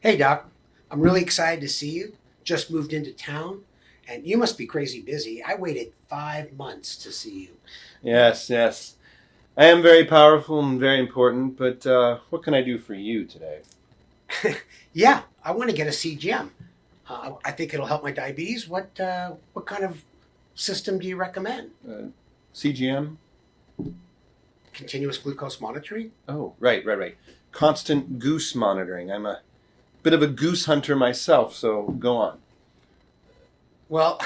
Hey, Doc. I'm really excited to see you. Just moved into town, and you must be crazy busy. I waited 5 months to see Yes, yes. I am very powerful and very important, but what can I do for you today? you. Yeah, I want to get a CGM. I think it'll help my diabetes. What kind of system do you recommend? Uh, CGM? Continuous glucose monitoring? Oh, right. Constant goose monitoring. I'm a bit of a goose hunter myself, so go on. Well,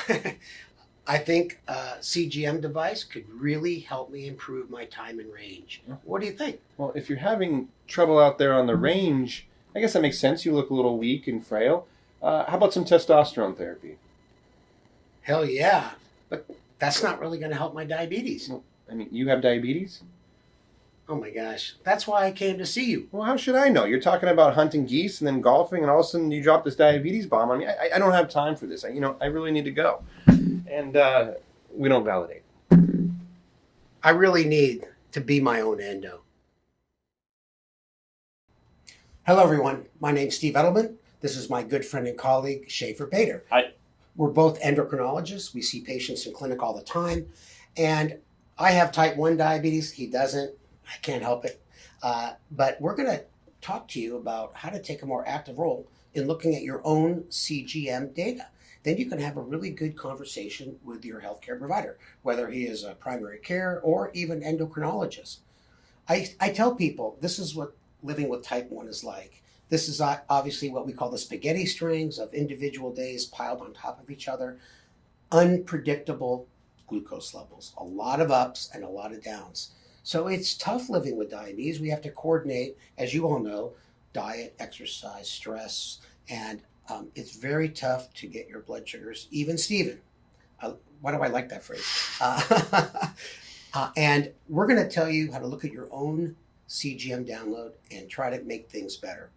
I think a CGM device could really help me improve my time and range. What do you think? Well, if you're having trouble out there on the range, I guess that makes sense. You look a little weak and frail. How about some testosterone therapy? Hell yeah, but that's not really going to help my diabetes. Well, I mean, you have diabetes? Oh my gosh, that's why I came to see you. Well, how should I know? You're talking about hunting geese and then golfing, and all of a sudden you drop this diabetes bomb on me. I don't have time for this. I really need to go. And we don't validate. I really need to be my own endo. Hello, everyone. My name's Steve Edelman. This is my good friend and colleague, Schafer. Hi. We're both endocrinologists. We see patients in clinic all the time. And I have type 1 diabetes. He doesn't. I can't help it. But we're going to talk to you about how to take a more active role in looking at your own CGM data. Then you can have a really good conversation with your healthcare provider, whether he is a primary care or even endocrinologist. I tell people this is what living with type 1 is like. This is obviously what we call the spaghetti strings of individual days piled on top of each other. Unpredictable glucose levels, a lot of ups and a lot of downs. So it's tough living with diabetes. We have to coordinate, as you all know, diet, exercise, stress, and it's very tough to get your blood sugars, even Steven. Why do I like that phrase? And we're going to tell you how to look at your own CGM download and try to make things better.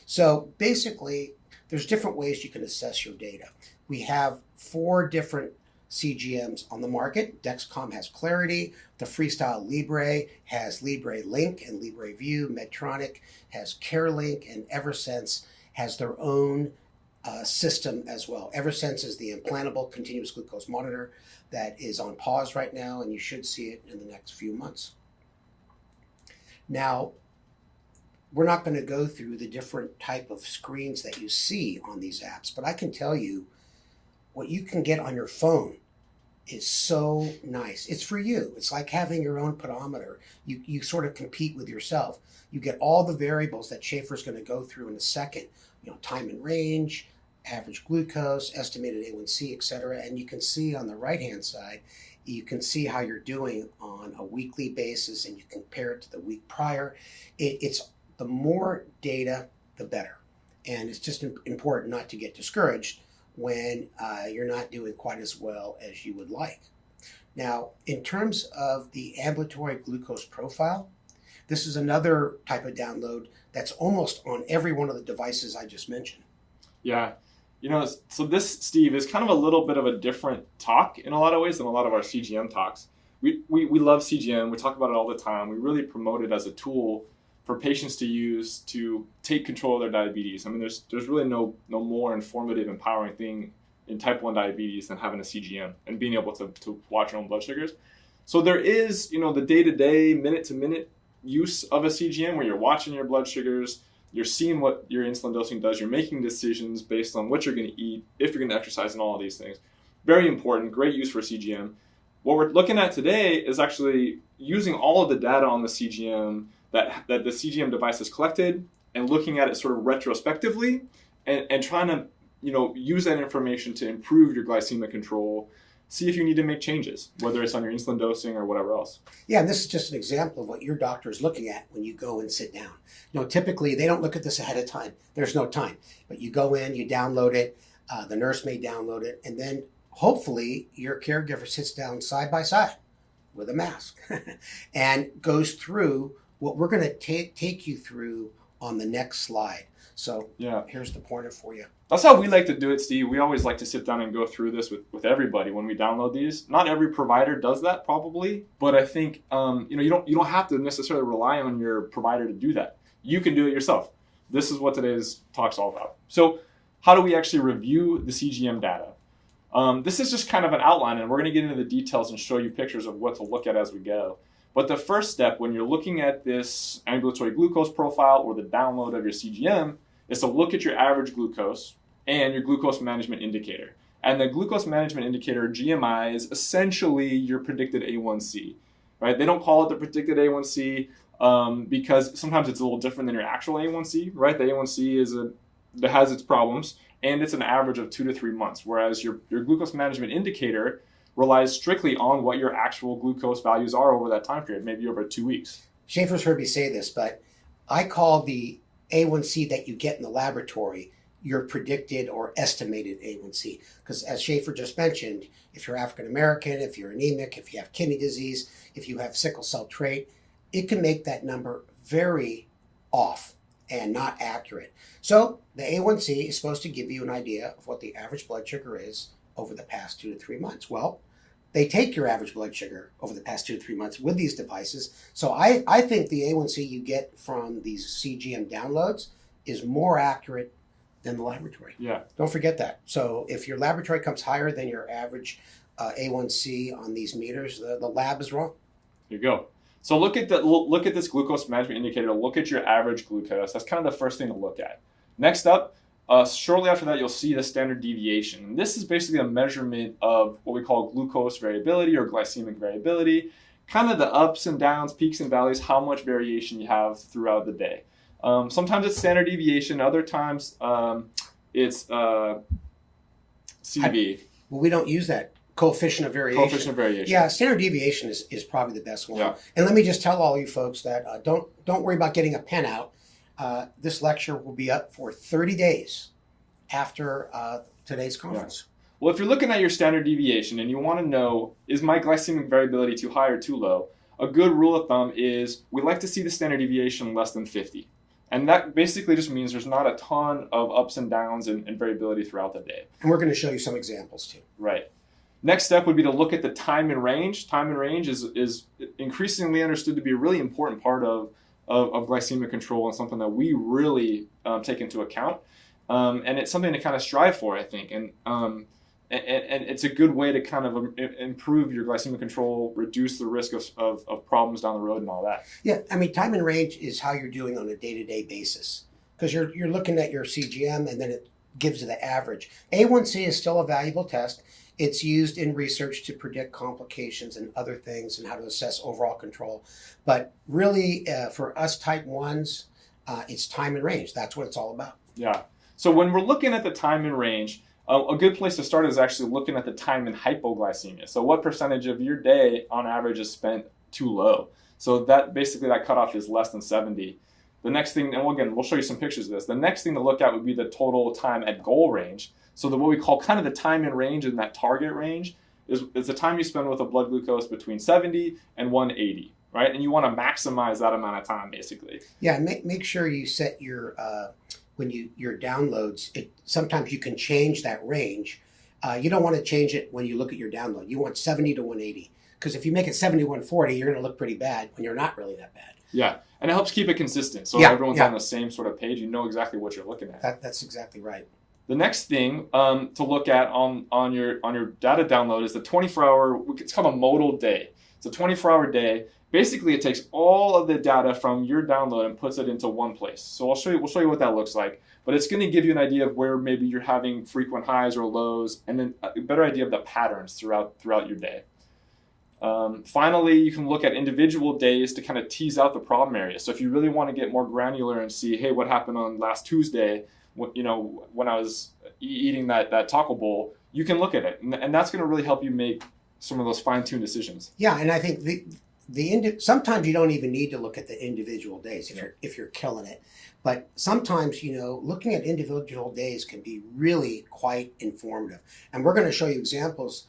So basically, there's different ways you can assess your data. We have 4 different CGMs on the market. Dexcom has Clarity. The Freestyle Libre has Libre Link and Libre View. Medtronic has CareLink, and Eversense has their own system as well. Eversense is the implantable continuous glucose monitor that is on pause right now, and you should see it in the next few months. Now, we're not going to go through the different type of screens that you see on these apps, but I can tell you what you can get on your phone is so nice. It's for you. It's like having your own pedometer. You sort of compete with yourself. You get all the variables that Schafer's going to go through in a second. Time and range, average glucose, estimated A1C, etc. And you can see on the right-hand side, you can see how you're doing on a weekly basis, and you compare it to the week prior. It's the more data, the better. And it's just important not to get discouraged when you're not doing quite as well as you would like. Now, in terms of the ambulatory glucose profile, this is another type of download that's almost on every one of the devices I just mentioned. Yeah. So this, Steve, is kind of a little bit of a different talk in a lot of ways than a lot of our CGM talks. We love CGM. We talk about it all the time. We really promote it as a tool for patients to use to take control of their diabetes. I mean, there's really no more informative, empowering thing in type 1 diabetes than having a CGM and being able to watch your own blood sugars. So there is, the day-to-day, minute-to-minute use of a CGM where you're watching your blood sugars, you're seeing what your insulin dosing does, you're making decisions based on what you're going to eat, if you're going to exercise, and all of these things. Very important, great use for CGM. What we're looking at today is actually using all of the data on the CGM that the CGM device has collected and looking at it sort of retrospectively and trying to use that information to improve your glycemic control, see if you need to make changes, whether it's on your insulin dosing or whatever else. Yeah, and this is just an example of what your doctor is looking at when you go and sit down. Typically they don't look at this ahead of time. There's no time. But you go in, you download it, the nurse may download it, and then hopefully your caregiver sits down side by side with a mask and goes through what we're going to take you through on the next slide. So yeah, here's the pointer for you. That's how we like to do it, Steve. We always like to sit down and go through this with everybody when we download these. Not every provider does that probably, but I think you don't have to necessarily rely on your provider to do that. You can do it yourself. this is what today's talk's all about. So how do we actually review the CGM data? This is just kind of an outline, and we're going to get into the details and show you pictures of what to look at as we go. But the first step when you're looking at this ambulatory glucose profile or the download of your CGM is to look at your average glucose and your glucose management indicator. And the glucose management indicator, GMI, is essentially your predicted A1C, right? They don't call it the predicted A1C because sometimes it's a little different than your actual A1C, right? The A1C that has its problems, and it's an average of 2 to 3 months, whereas your glucose management indicator relies strictly on what your actual glucose values are over that time period, maybe over 2 weeks. Schafer's heard me say this, but I call the A1C that you get in the laboratory your predicted or estimated A1C. Because as Schafer just mentioned, if you're African American, if you're anemic, if you have kidney disease, if you have sickle cell trait, it can make that number very off and not accurate. So the A1C is supposed to give you an idea of what the average blood sugar is over the past 2 to 3 months. Well, they take your average blood sugar over the past 2 to 3 months with these devices. So I think the A1C you get from these CGM downloads is more accurate than the laboratory. Yeah. Don't forget that. So if your laboratory comes higher than your average A1C on these meters, the lab is wrong. There you go. So look at this glucose management indicator. Look at your average glucose. That's kind of the first thing to look at. Next up, shortly after that, you'll see the standard deviation. And this is basically a measurement of what we call glucose variability or glycemic variability, kind of the ups and downs, peaks and valleys, how much variation you have throughout the day. Sometimes it's standard deviation. Other times it's CV. Well, we don't use that. Coefficient of variation. Coefficient of variation. Yeah, standard deviation is probably the best one. Yeah. And let me just tell all you folks that don't worry about getting a pen out. This lecture will be up for 30 days after today's conference. Yeah. Well, if you're looking at your standard deviation and you want to know, is my glycemic variability too high or too low, a good rule of thumb is we like to see the standard deviation less than 50. And that basically just means there's not a ton of ups and downs and variability throughout the day. And we're going to show you some examples too. Right. Next step would be to look at the time in range. Time in range is increasingly understood to be a really important part of glycemic control and something that we really take into account. And it's something to kind of strive for, I think. And it's a good way to kind of improve your glycemic control, reduce the risk of problems down the road and all that. Yeah, I mean, time in range is how you're doing on a day-to-day basis. Because you're looking at your CGM and then it gives you the average. A1C is still a valuable test. It's used in research to predict complications and other things and how to assess overall control. But really, for us type 1s, it's time and range. That's what it's all about. Yeah. So when we're looking at the time and range, a good place to start is actually looking at the time in hypoglycemia. So what percentage of your day on average is spent too low? So that basically that cutoff is less than 70. The next thing, and again, we'll show you some pictures of this. The next thing to look at would be the total time at goal range. So what we call kind of the time in range in that target range is the time you spend with a blood glucose between 70 and 180, right? And you want to maximize that amount of time, basically. Yeah, make sure you set your your downloads. Sometimes you can change that range. You don't want to change it when you look at your download. You want 70 to 180 because if you make it 70 to 140, you're going to look pretty bad when you're not really that bad. Yeah, and it helps keep it consistent. So everyone's on the same sort of page. You know exactly what you're looking at. That's exactly right. The next thing to look at on your data download is the 24-hour. It's called a modal day. It's a 24-hour day. Basically, it takes all of the data from your download and puts it into one place. So we'll show you what that looks like. But it's going to give you an idea of where maybe you're having frequent highs or lows, and then a better idea of the patterns throughout your day. Finally, you can look at individual days to kind of tease out the problem areas. So if you really want to get more granular and see, hey, what happened on last Tuesday? When I was eating that taco bowl, you can look at it, and that's going to really help you make some of those fine-tuned decisions. Yeah, and I think sometimes you don't even need to look at the individual days if you're killing it, but sometimes looking at individual days can be really quite informative, and we're going to show you examples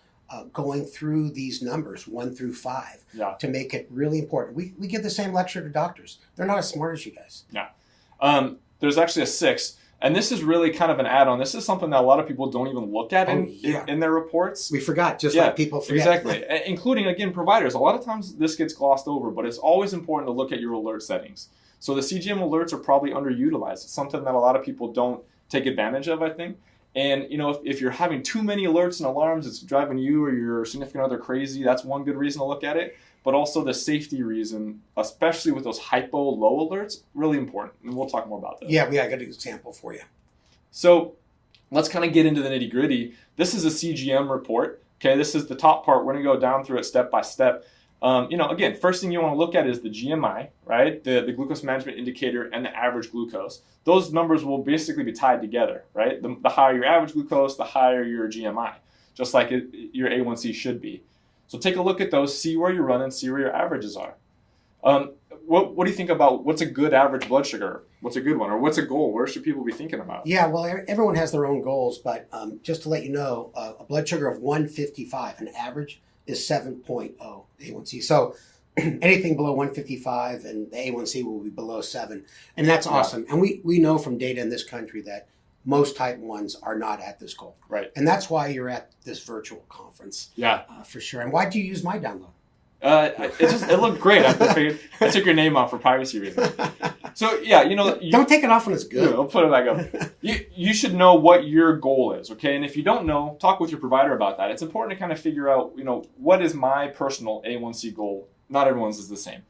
going through these numbers 1 through 5 to make it really important. We give the same lecture to doctors. They're not as smart as you guys. Yeah, there's actually a 6. And this is really kind of an add-on. This is something that a lot of people don't even look at in their reports. We forgot, like people forget. Exactly, including, again, providers. A lot of times this gets glossed over, but it's always important to look at your alert settings. So the CGM alerts are probably underutilized. It's something that a lot of people don't take advantage of, I think. And if you're having too many alerts and alarms, it's driving you or your significant other crazy. That's one good reason to look at it. But also the safety reason, especially with those hypo low alerts, really important. And we'll talk more about that. Yeah, we got a good example for you. So let's kind of get into the nitty gritty. This is a CGM report. Okay, this is the top part. We're going to go down through it step by step. Again, first thing you want to look at is the GMI, right? The glucose management indicator and the average glucose. Those numbers will basically be tied together, right? The higher your average glucose, the higher your GMI, just like your A1C should be. So take a look at those, see where you're running, see where your averages are. What do you think about what's a good average blood sugar? What's a good one? Or what's a goal? Where should people be thinking about? Yeah, well, everyone has their own goals, but just to let you know, a blood sugar of 155, an average, is 7.0 A1C. So anything below 155 and the A1C will be below 7. And that's awesome. And we know from data in this country that most type 1s are not at this goal. Right. And that's why you're at this virtual conference. Yeah. For sure. And why'd you use my download? It looked great. I took your name off for privacy reasons. So yeah, don't take it off when it's good. I'll put it back up. You should know what your goal is, okay? And if you don't know, talk with your provider about that. It's important to kind of figure out, what is my personal A1C goal? Not everyone's is the same.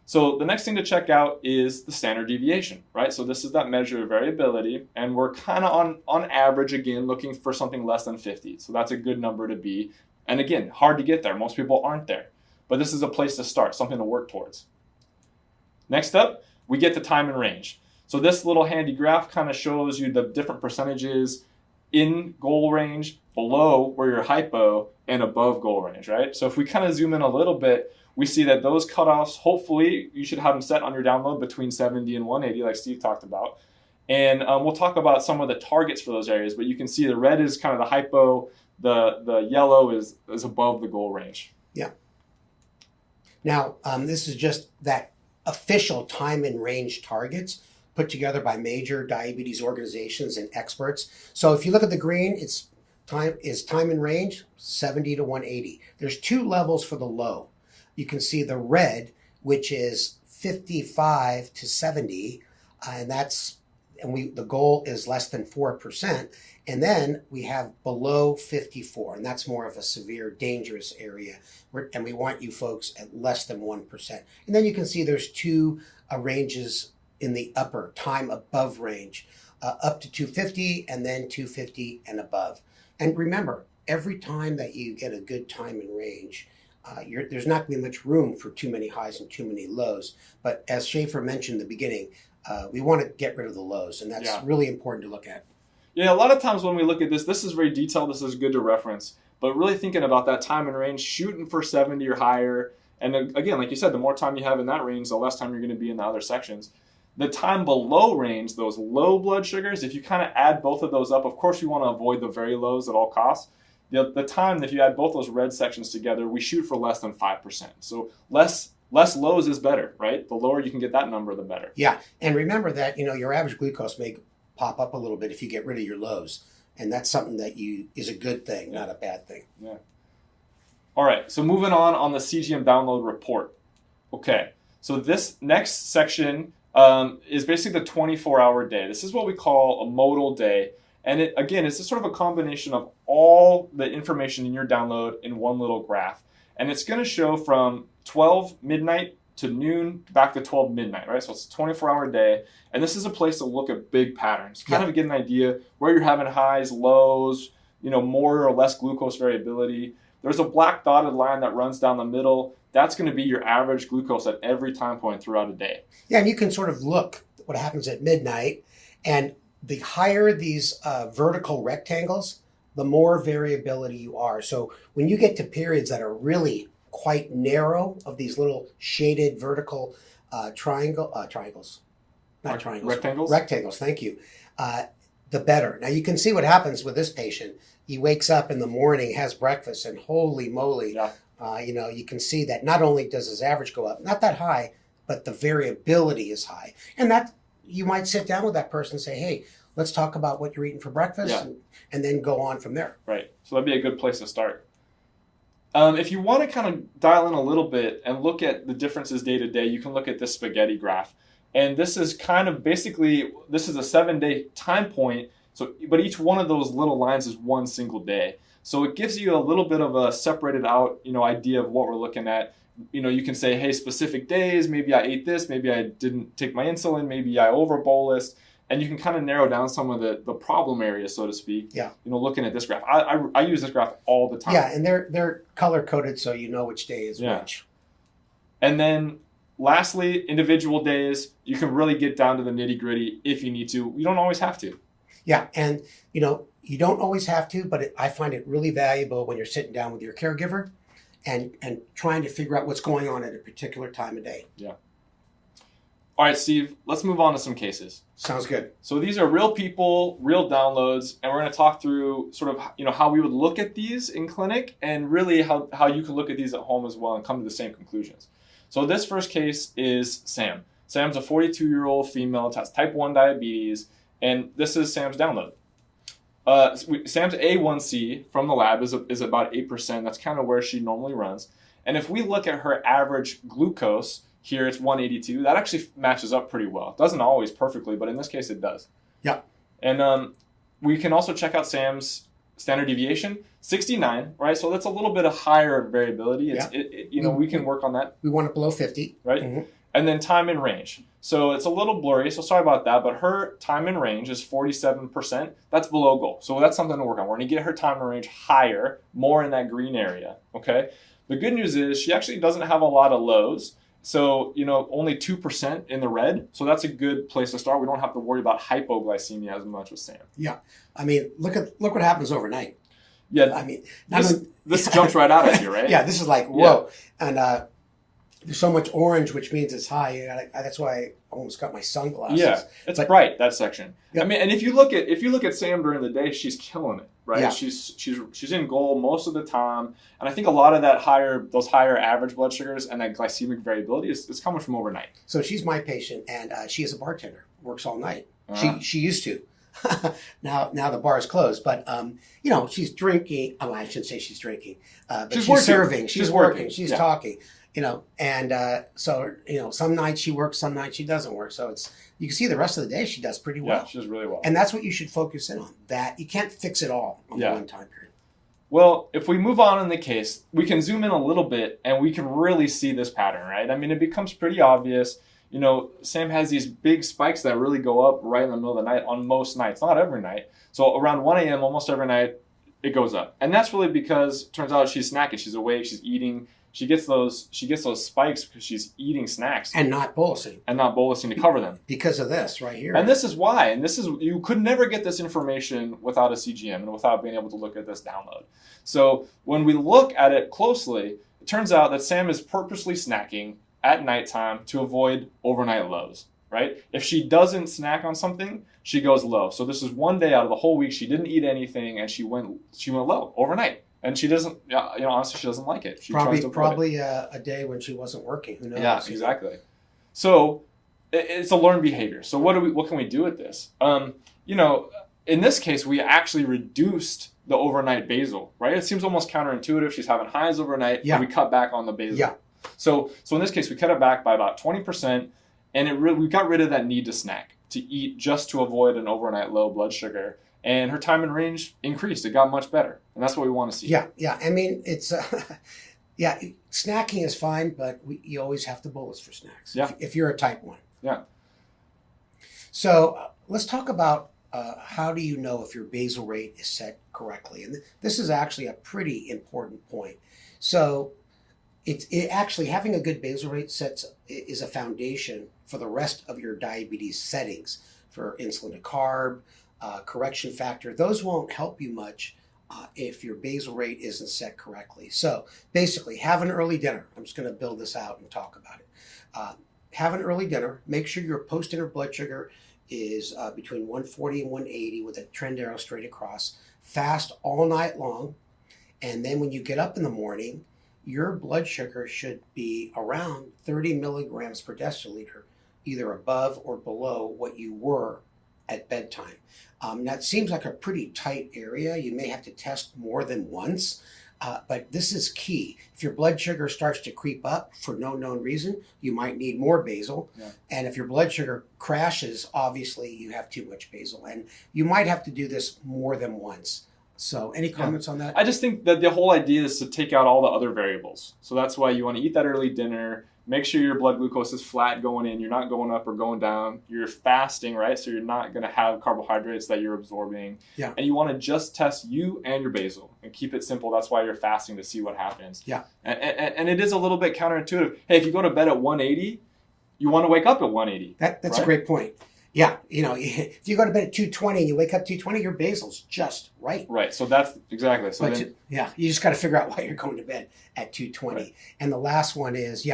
So the next thing to check out is the standard deviation, right? So this is that measure of variability, and we're kind of on average again looking for something less than 50. So that's a good number to be. And again, hard to get there. Most people aren't there. But this is a place to start, something to work towards. Next up, we get the time and range. So this little handy graph kind of shows you the different percentages in goal range, below where you're hypo, and above goal range, right? So if we kind of zoom in a little bit, we see that those cutoffs, hopefully, you should have them set on your download between 70 and 180, like Steve talked about. And we'll talk about some of the targets for those areas, but you can see the red is kind of the hypo, the yellow is above the goal range. Yeah. Now, this is just that official time and range targets put together by major diabetes organizations and experts. So if you look at the green, it's time and range 70 to 180. There's 2 levels for the low. You can see the red, which is 55 to 70, and the goal is less than 4%. And then we have below 54, and that's more of a severe, dangerous area. And we want you folks at less than 1%. And then you can see there's 2 ranges in the upper, time above range, up to 250 and then 250 and above. And remember, every time that you get a good time and range, there's not going to be much room for too many highs and too many lows. But as Schafer mentioned in the beginning, we want to get rid of the lows, and that's really important to look at. Yeah, a lot of times when we look at this is very detailed. This is good to reference. But really thinking about that time and range, shooting for 70 or higher. And then, again, like you said, the more time you have in that range, the less time you're going to be in the other sections. The time below range, those low blood sugars, if you kind of add both of those up, of course you want to avoid the very lows at all costs. The time, if you add both those red sections together, we shoot for less than 5%. So less lows is better, right? The lower you can get that number, the better. Yeah, and remember that your average glucose may pop up a little bit if you get rid of your lows, and that's something that is a good thing, not a bad thing. Yeah. All right, so moving on the CGM download report. Okay, so this next section is basically the 24-hour day. This is what we call a modal day. And it's just sort of a combination of all the information in your download in one little graph. And it's going to show from 12 midnight to noon back to 12 midnight, right? So it's a 24-hour day. And this is a place to look at big patterns, kind of get an idea where you're having highs, lows, more or less glucose variability. There's a black dotted line that runs down the middle. That's going to be your average glucose at every time point throughout a day. Yeah, and you can sort of look what happens at midnight. And the higher these vertical rectangles, the more variability you are. So when you get to periods that are really quite narrow, of these little shaded vertical rectangles, thank you, the better. Now you can see what happens with this patient. He wakes up in the morning, has breakfast, and holy moly, you can see that not only does his average go up, not that high, but the variability is high. And that you might sit down with that person and say, hey, let's talk about what you're eating for breakfast, and then go on from there. Right. So that'd be a good place to start. If you want to kind of dial in a little bit and look at the differences day to day, you can look at this spaghetti graph. And this is kind of basically, this is a 7-day time point. So, but each one of those little lines is one single day. So it gives you a little bit of a separated out, idea of what we're looking at. You can say, hey, specific days, maybe I ate this, maybe I didn't take my insulin, maybe I over bolused. And you can kind of narrow down some of the problem areas, so to speak. Yeah. Looking at this graph. I use this graph all the time. Yeah, and they're color coded so you know which day is which. And then lastly, individual days, you can really get down to the nitty gritty if you need to. You don't always have to. Yeah, and you don't always have to, but I find it really valuable when you're sitting down with your caregiver and trying to figure out what's going on at a particular time of day. Yeah. All right, Steve, let's move on to some cases. Sounds good. So these are real people, real downloads, and we're going to talk through sort of, how we would look at these in clinic and really how you can look at these at home as well and come to the same conclusions. So this first case is Sam. Sam's a 42-year-old female, has type 1 diabetes, and this is Sam's download. Sam's A1C from the lab is about 8%. That's kind of where she normally runs. And if we look at her average glucose, here it's 182. That actually matches up pretty well. It doesn't always perfectly, but in this case it does. Yeah. And we can also check out Sam's standard deviation, 69, right? So that's a little bit of higher variability. We can work on that. We want it below 50. Right? Mm-hmm. And then time in range. So it's a little blurry, so sorry about that, but her time in range is 47%. That's below goal. So that's something to work on. We're going to get her time in range higher, more in that green area, okay? The good news is she actually doesn't have a lot of lows. So, only 2% in the red. So that's a good place to start. We don't have to worry about hypoglycemia as much with Sam. Yeah. I mean, look what happens overnight. Yeah. I mean, this jumps right out at you, right? Yeah, this is like, whoa. Yeah. And there's so much orange, which means it's high. That's why I almost got my sunglasses. Yeah, it's bright, that section. Yep. I mean, and if you look at Sam during the day, she's killing it, right? Yeah. She's in goal most of the time, and I think a lot of those higher average blood sugars and that glycemic variability is coming from overnight. So she's my patient, and she is a bartender, works all night. Uh-huh. She used to. Now the bar is closed, but she's drinking. Oh, I shouldn't say she's drinking, but she's serving. She's working. She's talking. So some nights she works, some nights she doesn't work. So you can see the rest of the day she does pretty well. Yeah, she does really well. And that's what you should focus in on. That you can't fix it all on one time period. Well, if we move on in the case, we can zoom in a little bit and we can really see this pattern, right? I mean, it becomes pretty obvious. Sam has these big spikes that really go up right in the middle of the night on most nights, not every night. So around 1 a.m. almost every night, it goes up. And that's really because it turns out she's snacking, she's awake, she's eating. She gets those spikes because she's eating snacks. And not bolusing. To cover them. Because of this right here. And this is why. And you could never get this information without a CGM and without being able to look at this download. So when we look at it closely, it turns out that Sam is purposely snacking at nighttime to avoid overnight lows, right? If she doesn't snack on something, she goes low. So this is one day out of the whole week she didn't eat anything and she went low overnight. And she doesn't, honestly, she doesn't like it. She probably a day when she wasn't working. Who knows? Yeah, exactly. So it's a learned behavior. So what can we do with this? In this case, we actually reduced the overnight basal, right? It seems almost counterintuitive. She's having highs overnight, and we cut back on the basal. Yeah. So in this case, we cut it back by about 20%, and we got rid of that need to snack, to eat just to avoid an overnight low blood sugar. And her time in range increased. It got much better. And that's what we want to see. Yeah. I mean, it's, snacking is fine, but you always have to bolus for snacks. Yeah. If you're a type 1. Yeah. So let's talk about how do you know if your basal rate is set correctly? And this is actually a pretty important point. So it actually, having a good basal rate is a foundation for the rest of your diabetes settings, for insulin to carb, correction factor. Those won't help you much if your basal rate isn't set correctly. So basically, have an early dinner. I'm just going to build this out and talk about it. Have an early dinner. Make sure your post-dinner blood sugar is between 140 and 180 with a trend arrow straight across. Fast all night long. And then when you get up in the morning, your blood sugar should be around 30 milligrams per deciliter, either above or below what you were at bedtime. That seems like a pretty tight area. You may have to test more than once. But this is key. If your blood sugar starts to creep up for no known reason, you might need more basal. Yeah. And if your blood sugar crashes, obviously you have too much basal. And you might have to do this more than once. So any comments on that? I just think that the whole idea is to take out all the other variables. So that's why you want to eat that early dinner. Make sure your blood glucose is flat going in. You're not going up or going down. You're fasting, right? So you're not going to have carbohydrates that you're absorbing. Yeah. And you want to just test you and your basal and keep it simple. That's why you're fasting, to see what happens. Yeah. And it is a little bit counterintuitive. Hey, if you go to bed at 180, you want to wake up at 180. That's right? a great point. Yeah, if you go to bed at 220 and you wake up 220, your basal's just right. Right. So that's exactly. So But you just got to figure out why you're going to bed at 220. Right. And the last one is,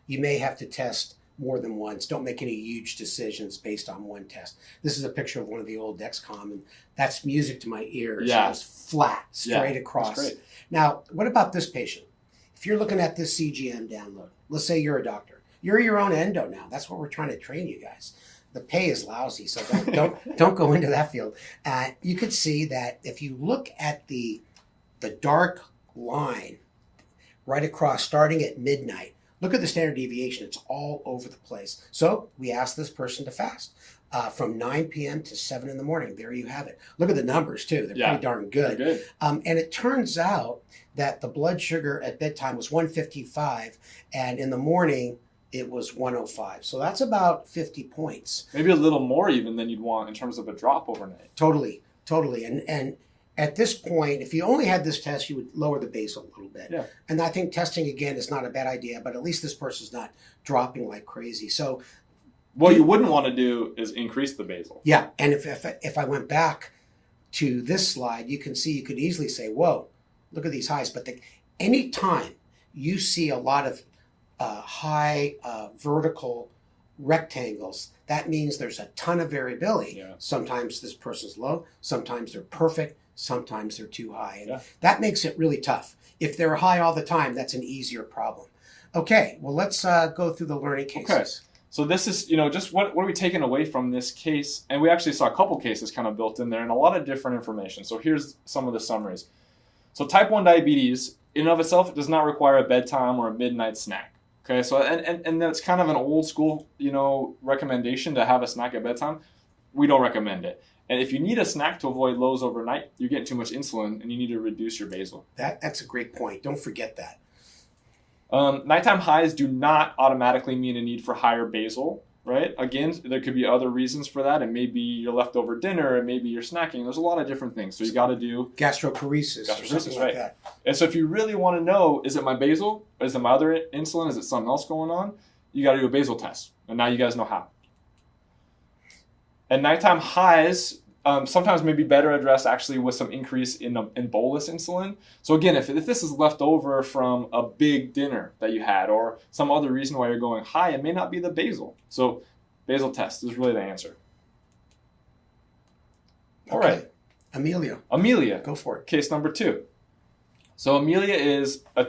you may have to test more than once. Don't make any huge decisions based on one test. This is a picture of one of the old Dexcom, and that's music to my ears. Yeah. It was flat, straight across. That's great. Now, what about this patient? If you're looking at this CGM download, let's say you're a doctor. You're your own endo now. That's what we're trying to train you guys. The pay is lousy, so don't go into that field. You could see that if you look at the dark line right across, starting at midnight, look at the standard deviation. It's all over the place. So we asked this person to fast from 9 p.m. to 7 in the morning. There you have it. Look at the numbers, too. They're pretty darn good. Good. And it turns out that the blood sugar at bedtime was 155, and in the morning, it was 105. So that's about 50 points. Maybe a little more even than you'd want in terms of a drop overnight. Totally. And at this point, if you only had this test, you would lower the basal a little bit. Yeah. And I think testing again is not a bad idea, but at least this person's not dropping like crazy. So what you wouldn't want to do is increase the basal. yeah, and if I went back to this slide, you can see you could easily say, whoa, look at these highs. But any time you see a lot of high vertical rectangles, that means there's a ton of variability. Yeah. Sometimes this person's low, sometimes they're perfect, sometimes they're too high. And Yeah. that makes it really tough. If they're high all the time, that's an easier problem. Okay, well, let's go through the learning cases. Okay. So this is, just what are we taking away from this case? And we actually saw a couple cases kind of built in there and a lot of different information. So here's some of the summaries. So type 1 diabetes, in and of itself, does not require a bedtime or a midnight snack. Okay, so and that's kind of an old school, recommendation to have a snack at bedtime. We don't recommend it. And if you need a snack to avoid lows overnight, you're getting too much insulin and you need to reduce your basal. That's a great point. Don't forget that. Nighttime highs do not automatically mean a need for higher basal, right? Again, there could be other reasons for that. It may be your leftover dinner, and maybe you're snacking. There's a lot of different things. So you got to do Gastroparesis or something like right. that. And so if you really want to know, is it my basal? Is it my other insulin? Is it something else going on? You got to do a basal test. And now you guys know how. And nighttime highs sometimes may be better addressed actually with some increase in bolus insulin. So again, if this is left over from a big dinner that you had or some other reason why you're going high, it may not be the basal. So basal test is really the answer. All Okay. right. Amelia, go for it. Case number 2. So Amelia is a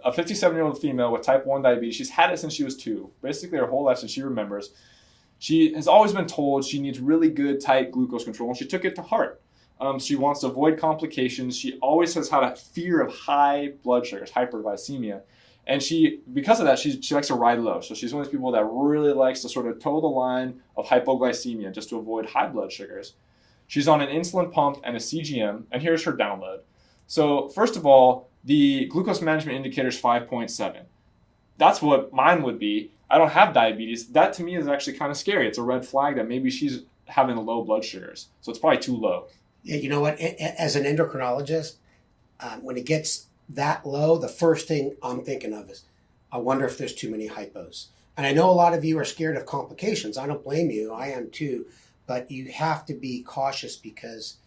57-year-old female with type 1 diabetes. She's had it since she was 2, basically her whole life since she remembers. She has always been told she needs really good, tight glucose control, and she took it to heart. She wants to avoid complications. She always has had a fear of high blood sugars, hyperglycemia. And because of that, she likes to ride low. So she's one of those people that really likes to sort of toe the line of hypoglycemia just to avoid high blood sugars. She's on an insulin pump and a CGM, and here's her download. So first of all, the glucose management indicator is 5.7. That's what mine would be. I don't have diabetes. That to me is actually kind of scary. It's a red flag that maybe she's having low blood sugars. So it's probably too low. Yeah, you know what? As an endocrinologist, when it gets that low, the first thing I'm thinking of is, I wonder if there's too many hypos. And I know a lot of you are scared of complications. I don't blame you. I am too. But you have to be cautious because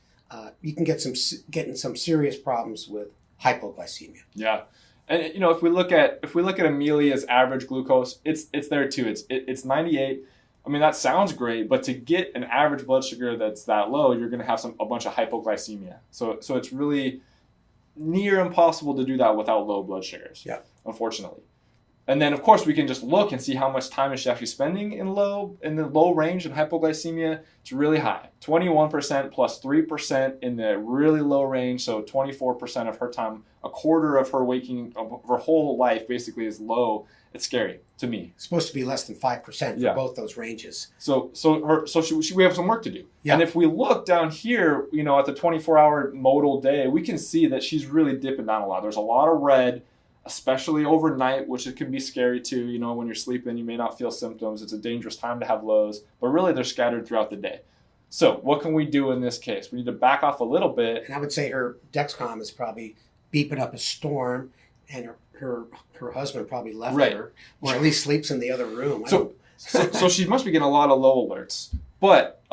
you can get in some serious problems with hypoglycemia. Yeah. And if we look at Amelia's average glucose, it's there too. It's 98. I mean, that sounds great, but to get an average blood sugar that's that low, you're going to have a bunch of hypoglycemia. So it's really near impossible to do that without low blood sugars. Yeah. Unfortunately. And then, of course, we can just look and see how much time is she actually spending in the low range in hypoglycemia. It's really high, 21% plus 3% in the really low range. So 24% of her time, a quarter of her of her whole life basically is low. It's scary to me. It's supposed to be less than 5% for both those ranges. So we have some work to do. Yeah. And if we look down here, at the 24-hour modal day, we can see that she's really dipping down a lot. There's a lot of red, especially overnight, which it can be scary too. When you're sleeping, you may not feel symptoms. It's a dangerous time to have lows, but really they're scattered throughout the day. So what can we do in this case? We need to back off a little bit. And I would say her Dexcom is probably beeping up a storm, and her husband probably left her, or at least sleeps in the other room. So she must be getting a lot of low alerts. But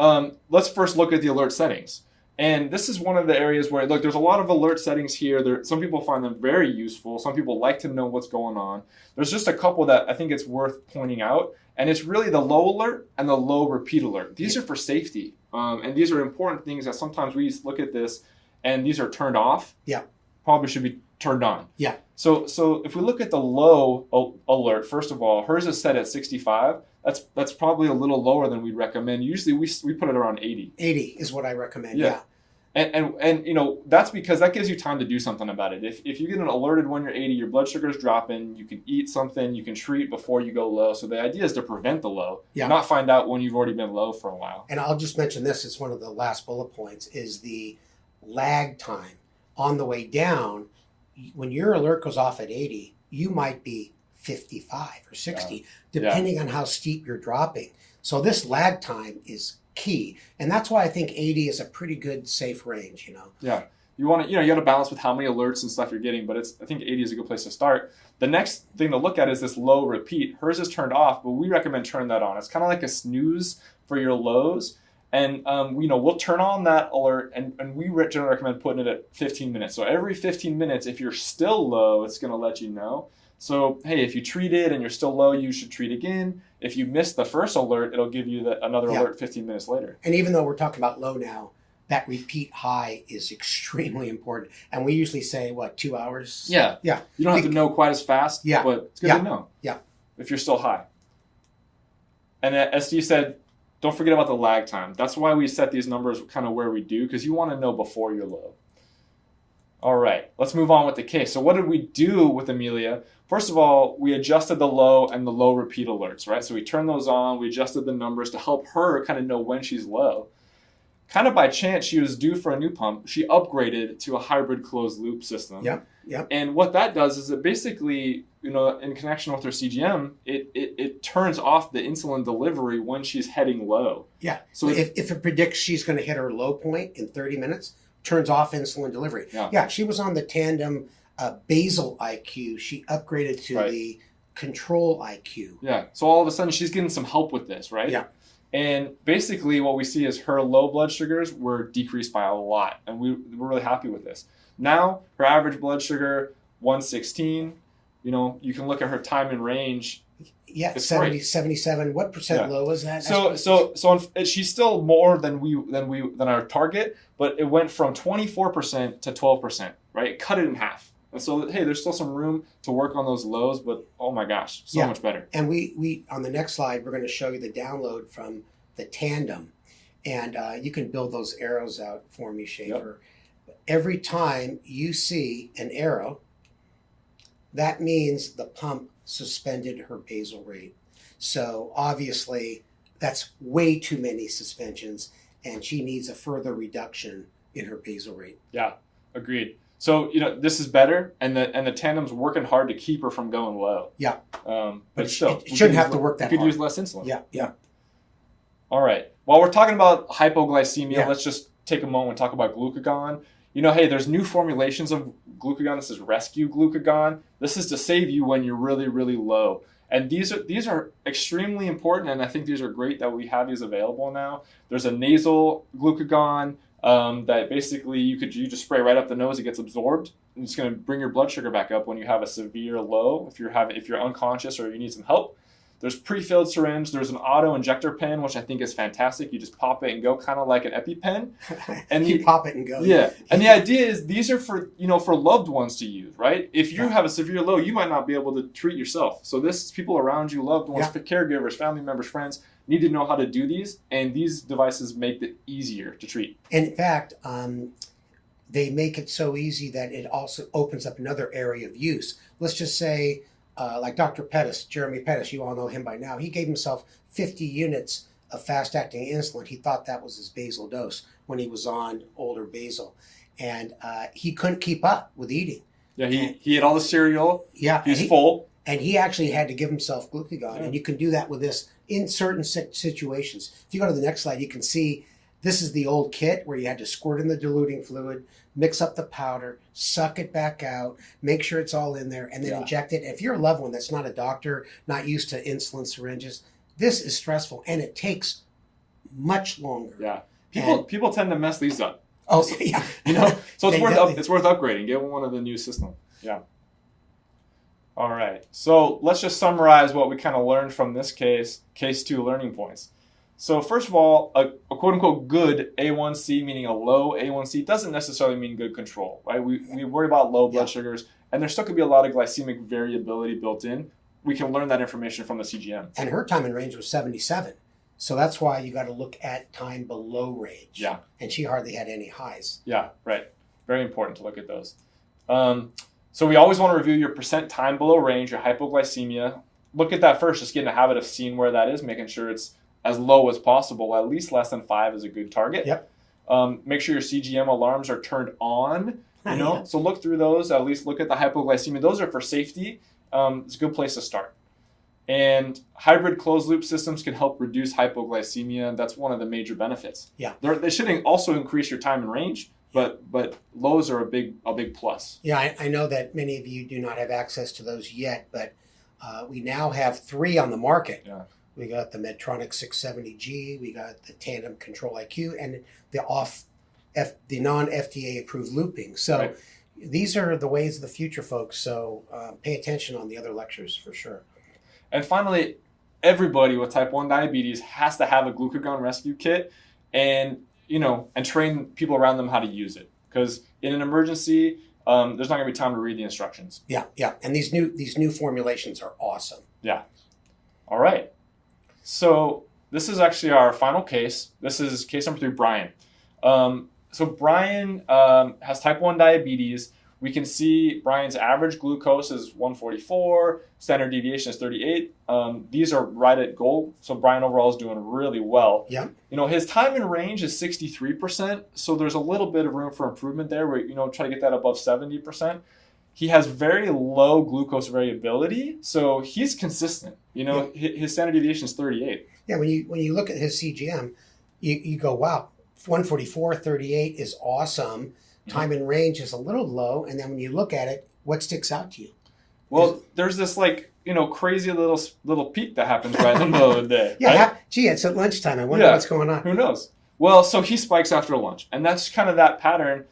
let's first look at the alert settings. And this is one of the areas where, look, there's a lot of alert settings here. Some people find them very useful. Some people like to know what's going on. There's just a couple that I think it's worth pointing out. And it's really the low alert and the low repeat alert. These are for safety. And these are important things that sometimes we look at this and these are turned off. Yeah. Probably should be turned on. Yeah. So if we look at the low alert, first of all, hers is set at 65. That's probably a little lower than we'd recommend. Usually we put it around 80. 80 is what I recommend. Yeah. And that's because that gives you time to do something about it. If you get alerted when you're 80, your blood sugar is dropping, you can eat something, you can treat before you go low. So the idea is to prevent the low, not find out when you've already been low for a while. And I'll just mention this as one of the last bullet points is the lag time. On the way down, when your alert goes off at 80, you might be 55 or 60, depending on how steep you're dropping. So this lag time is key. And that's why I think 80 is a pretty good, safe range, Yeah. You want to, you got to balance with how many alerts and stuff you're getting, but I think 80 is a good place to start. The next thing to look at is this low repeat. Hers is turned off, but we recommend turn that on. It's kind of like a snooze for your lows. And, we'll turn on that alert, and we generally recommend putting it at 15 minutes. So every 15 minutes, if you're still low, it's going to let you know. So, hey, if you treat it and you're still low, you should treat again. If you miss the first alert, it'll give you another alert 15 minutes later. And even though we're talking about low now, that repeat high is extremely important. And we usually say, 2 hours? Yeah. Yeah. You don't have to know quite as fast, but it's good to know. Yeah. If you're still high. And as Steve said, don't forget about the lag time. That's why we set these numbers kind of where we do, because you want to know before you're low. All right, let's move on with the case. So what did we do with Amelia? First of all, we adjusted the low and the low repeat alerts, right? So we turned those on. We adjusted the numbers to help her kind of know when she's low. Kind of by chance, she was due for a new pump. She upgraded to a hybrid closed loop system. Yeah. And what that does is it basically, in connection with her CGM, it turns off the insulin delivery when she's heading low. Yeah. So if it predicts she's going to hit her low point in 30 minutes, turns off insulin delivery. Yeah. She was on the Tandem basal IQ. She upgraded to the control IQ. Yeah. So all of a sudden she's getting some help with this, right? Yeah. And basically what we see is her low blood sugars were decreased by a lot. And we're really happy with this. Now, her average blood sugar, 116. You can look at her time in range. Yeah, 77. What percent low is that? So she's still more than our target, but it went from 24% to 12%, right? It cut it in half. And so, hey, there's still some room to work on those lows, but oh my gosh, so much better. And we on the next slide, we're going to show you the download from the Tandem. And you can build those arrows out for me, Schafer. Yep. Every time you see an arrow, that means the pump suspended her basal rate. So obviously, that's way too many suspensions, and she needs a further reduction in her basal rate. Yeah, agreed. So this is better, and the Tandem's working hard to keep her from going low. Yeah, but still, it shouldn't have to work that hard. You could use less insulin. Yeah. All right. While we're talking about hypoglycemia, let's just take a moment and talk about glucagon. Hey, there's new formulations of glucagon. This is rescue glucagon. This is to save you when you're really, really low. And these are extremely important, and I think these are great that we have these available now. There's a nasal glucagon that basically you just spray right up the nose. It gets absorbed, and it's going to bring your blood sugar back up when you have a severe low. If you're unconscious or you need some help. There's pre-filled syringe. There's an auto injector pen, which I think is fantastic. You just pop it and go, kind of like an EpiPen. And you pop it and go. Yeah. And the idea is these are for, for loved ones to use, right? If you have a severe low, you might not be able to treat yourself. So this is people around you, loved ones, caregivers, family members, friends, need to know how to do these. And these devices make it easier to treat. And in fact, they make it so easy that it also opens up another area of use. Let's just say, like Dr. Pettis, Jeremy Pettis, you all know him by now. He gave himself 50 units of fast-acting insulin. He thought that was his basal dose when he was on older basal. And he couldn't keep up with eating. Yeah, he ate all the cereal. Yeah. He's full. And he actually had to give himself glucagon. And you can do that with this in certain situations. If you go to the next slide, you can see this is the old kit where you had to squirt in the diluting fluid, mix up the powder, suck it back out, make sure it's all in there, and then inject it. If you're a loved one that's not a doctor, not used to insulin syringes, this is stressful, and it takes much longer. Yeah, people tend to mess these up. Oh, yeah. So it's worth upgrading. Get one of the new system. Yeah. All right. So let's just summarize what we kind of learned from this case 2 learning points. So first of all, a quote-unquote good A1C, meaning a low A1C, doesn't necessarily mean good control, right? We worry about low blood sugars, and there still could be a lot of glycemic variability built in. We can learn that information from the CGM. And her time in range was 77. So that's why you got to look at time below range. Yeah. And she hardly had any highs. Yeah, right. Very important to look at those. So we always want to review your percent time below range, your hypoglycemia. Look at that first, just get in the habit of seeing where that is, making sure it's as low as possible. At least less than 5 is a good target. Yep. Make sure your CGM alarms are turned on. So look through those. At least look at the hypoglycemia. Those are for safety. It's a good place to start. And hybrid closed loop systems can help reduce hypoglycemia. That's one of the major benefits. Yeah. They should also increase your time in range, but lows are a big plus. Yeah, I know that many of you do not have access to those yet, but we now have 3 on the market. Yeah. We got the Medtronic 670G, we got the Tandem Control IQ, and the non-FDA approved looping. So these are the ways of the future, folks. So pay attention on the other lectures for sure. And finally, everybody with type 1 diabetes has to have a glucagon rescue kit, and train people around them how to use it. Because in an emergency, there's not going to be time to read the instructions. Yeah. And these new formulations are awesome. Yeah. All right. So this is actually our final case. This is case number 3, Brian. So Brian has type 1 diabetes. We can see Brian's average glucose is 144, standard deviation is 38. These are right at goal, so Brian overall is doing really well. Yeah. His time in range is 63%, so there's a little bit of room for improvement there. Where try to get that above 70%. He has very low glucose variability, so he's consistent. His standard deviation is 38. Yeah, when you look at his CGM, you go, wow, 144, 38 is awesome. Time in range is a little low, and then when you look at it, what sticks out to you? Well, there's this crazy little peak that happens right in the middle of the day. Yeah, right? Gee, it's at lunchtime. I wonder what's going on. Who knows? Well, so he spikes after lunch, and that's kind of that pattern.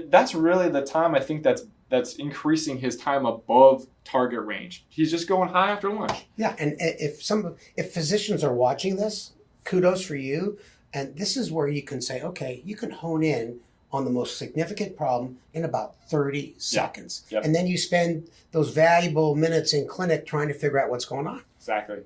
That's really the time I think that's increasing his time above target range. He's just going high after lunch. Yeah, and if physicians are watching this, kudos for you. And this is where you can say, okay, you can hone in on the most significant problem in about 30 seconds. Yep. And then you spend those valuable minutes in clinic trying to figure out what's going on. Exactly.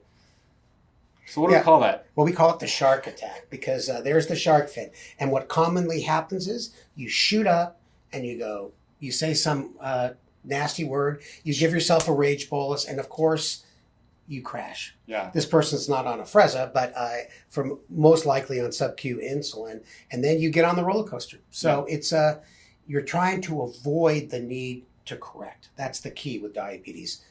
So what do we call that? Well, we call it the shark attack because there's the shark fin. And what commonly happens is you shoot up and you say some nasty word, you give yourself a rage bolus, and of course, you crash. Yeah. This person's not on Afrezza, but from most likely on sub-Q insulin, and then you get on the roller coaster. So it's you're trying to avoid the need to correct. That's the key with diabetes.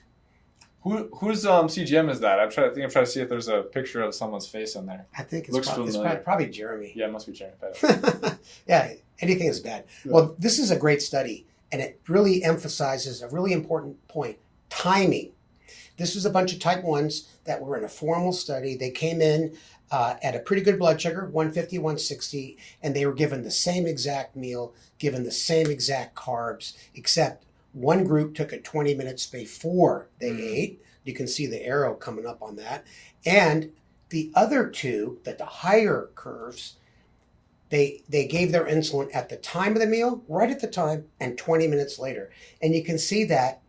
Whose CGM is that? I'm trying to see if there's a picture of someone's face in there. I think it's probably Jeremy. Yeah, it must be Jeremy. Yeah, anything is bad. Yeah. Well, this is a great study, and it really emphasizes a really important point: timing. This was a bunch of type 1s that were in a formal study. They came in at a pretty good blood sugar, 150, 160, and they were given the same exact meal, given the same exact carbs, except one group took it 20 minutes before they ate. You can see the arrow coming up on that. And the other two, the higher curves, they gave their insulin at the time of the meal, right at the time, and 20 minutes later. And you can see that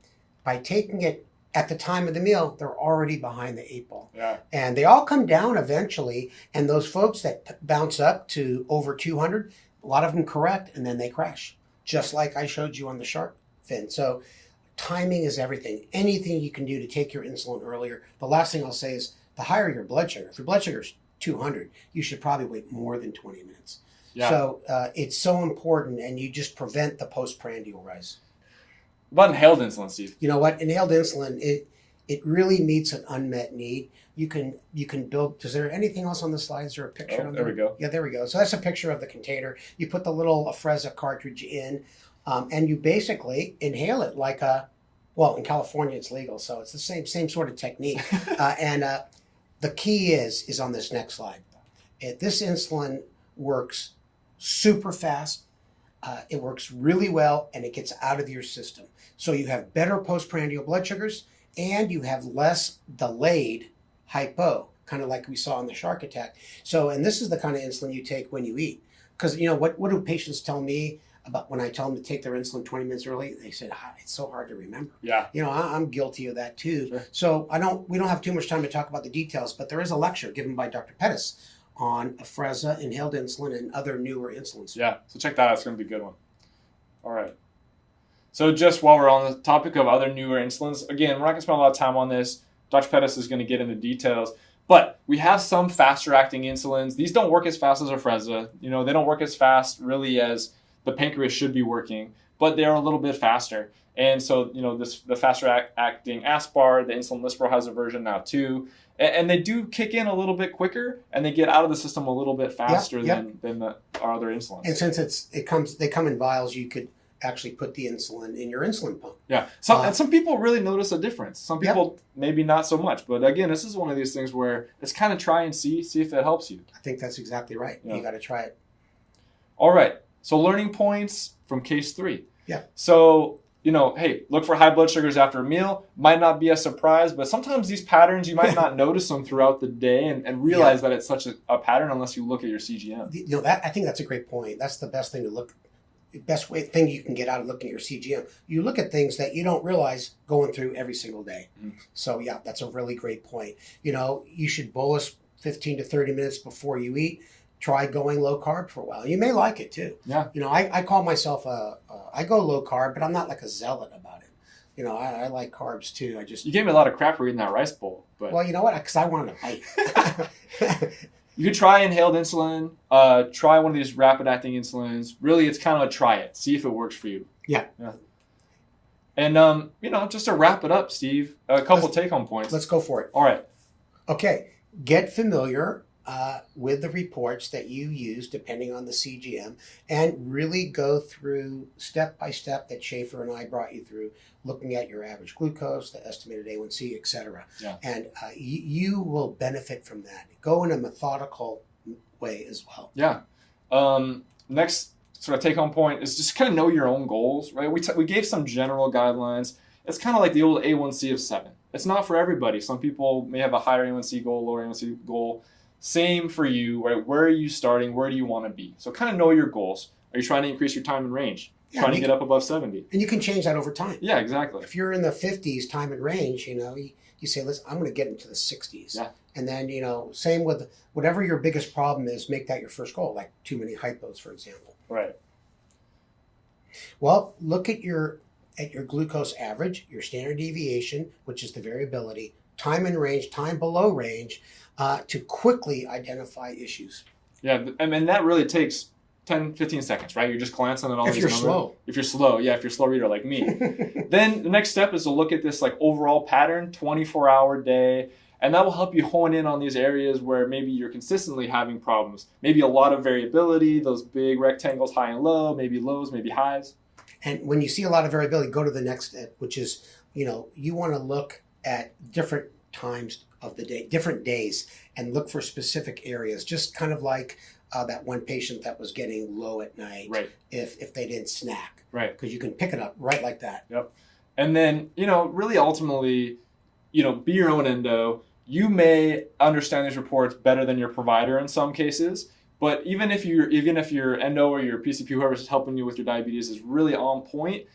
by taking it at the time of the meal, they're already behind the 8 ball. Yeah. And they all come down eventually. And those folks that bounce up to over 200, a lot of them correct, and then they crash, just like I showed you on the shark fin. So timing is everything. Anything you can do to take your insulin earlier. The last thing I'll say is the higher your blood sugar. If your blood sugar is 200, you should probably wait more than 20 minutes. Yeah. So it's so important, and you just prevent the postprandial rise. What about inhaled insulin, Steve? You know what? Inhaled insulin, it really meets an unmet need. You can build. Is there anything else on the slides? Is there a picture? Oh, on there we go. Yeah, there we go. So that's a picture of the container. You put the little Afrezza cartridge in, and you basically inhale it like well, in California it's legal, so it's the same sort of technique. And the key is on this next slide. This insulin works super fast. It works really well, and it gets out of your system. So you have better postprandial blood sugars, and you have less delayed hypo, kind of like we saw in the shark attack. So, and this is the kind of insulin you take when you eat. Because, what do patients tell me about when I tell them to take their insulin 20 minutes early? They said, it's so hard to remember. Yeah. I'm guilty of that too. Sure. So we don't have too much time to talk about the details, but there is a lecture given by Dr. Pettis on Afrezza, inhaled insulin, and other newer insulins. Yeah, so check that out. It's going to be a good one. All right. So just while we're on the topic of other newer insulins, again, we're not going to spend a lot of time on this. Dr. Pettis is going to get into details. But we have some faster-acting insulins. These don't work as fast as Afrezza. They don't work as fast, really, as the pancreas should be working. But they're a little bit faster. And so, the faster-acting Aspar, the insulin Lispro has a version now, too. And they do kick in a little bit quicker, and they get out of the system a little bit faster than our other insulins. And since they come in vials, you could actually put the insulin in your insulin pump. Yeah. And some people really notice a difference. Some people maybe not so much. But again, this is one of these things where it's kind of try and see if it helps you. I think that's exactly right. Yeah. You got to try it. All right. So learning points from case 3. Yeah. So, hey, look for high blood sugars after a meal. Might not be a surprise, but sometimes these patterns, you might not notice them throughout the day and realize that it's such a pattern unless you look at your CGM. I think that's a great point. That's the best thing to look. The best thing you can get out of looking at your CGM. You look at things that you don't realize going through every single day. Mm-hmm. So yeah, that's a really great point. You should bolus 15 to 30 minutes before you eat. Try going low carb for a while. You may like it too. Yeah. I call myself I go low carb, but I'm not like a zealot about it. I like carbs too. You gave me a lot of crap for eating that rice bowl. But well, you know what? Because I wanted to bite. You could try inhaled insulin. Try one of these rapid-acting insulins. Really, it's kind of a try it. See if it works for you. Yeah. And, just to wrap it up, Steve, a couple take-home points. Let's go for it. All right. Okay. Get familiar with the reports that you use, depending on the CGM, and really go through step by step that Schafer and I brought you through, looking at your average glucose, the estimated A1C, etc. Yeah. And you will benefit from that. Go in a methodical way as well. Yeah. Next sort of take-home point is just kind of know your own goals, right? We gave some general guidelines. It's kind of like the old A1C of 7. It's not for everybody. Some people may have a higher A1C goal, lower A1C goal. Same for you, right? Where are you starting? Where do you want to be? So kind of know your goals. Are you trying to increase your time in range? Trying to get up above 70? And you can change that over time. Yeah, exactly. If you're in the 50s time in range, you say, listen, I'm going to get into the 60s. Yeah. And then, same with whatever your biggest problem is, make that your first goal, like too many hypos, for example. Right. Well, look at your glucose average, your standard deviation, which is the variability, time in range, time below range, to quickly identify issues. Yeah, and that really takes 10, 15 seconds, right? You're just glancing at all these numbers. If you're slow. If you're slow, yeah, if you're a slow reader like me. Then the next step is to look at this overall pattern, 24-hour day, and that will help you hone in on these areas where maybe you're consistently having problems. Maybe a lot of variability, those big rectangles, high and low, maybe lows, maybe highs. And when you see a lot of variability, go to the next step, which is, you want to look at different times of the day, different days, and look for specific areas, just kind of like that one patient that was getting low at night, right? If they didn't snack, right? Because you can pick it up right like that. Yep. And then really ultimately, be your own endo. You may understand these reports better than your provider in some cases, but even if your endo or your PCP, whoever's helping you with your diabetes, is really on point,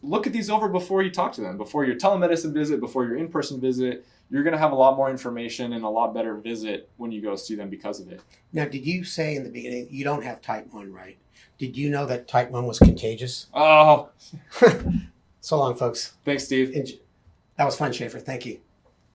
look at these over before you talk to them, before your telemedicine visit, before your in-person visit. You're going to have a lot more information and a lot better visit when you go see them because of it. Now, did you say in the beginning you don't have type 1, right? Did you know that type 1 was contagious? Oh, So long, folks. thanks, Steve. That was fun, Schafer. Thank you.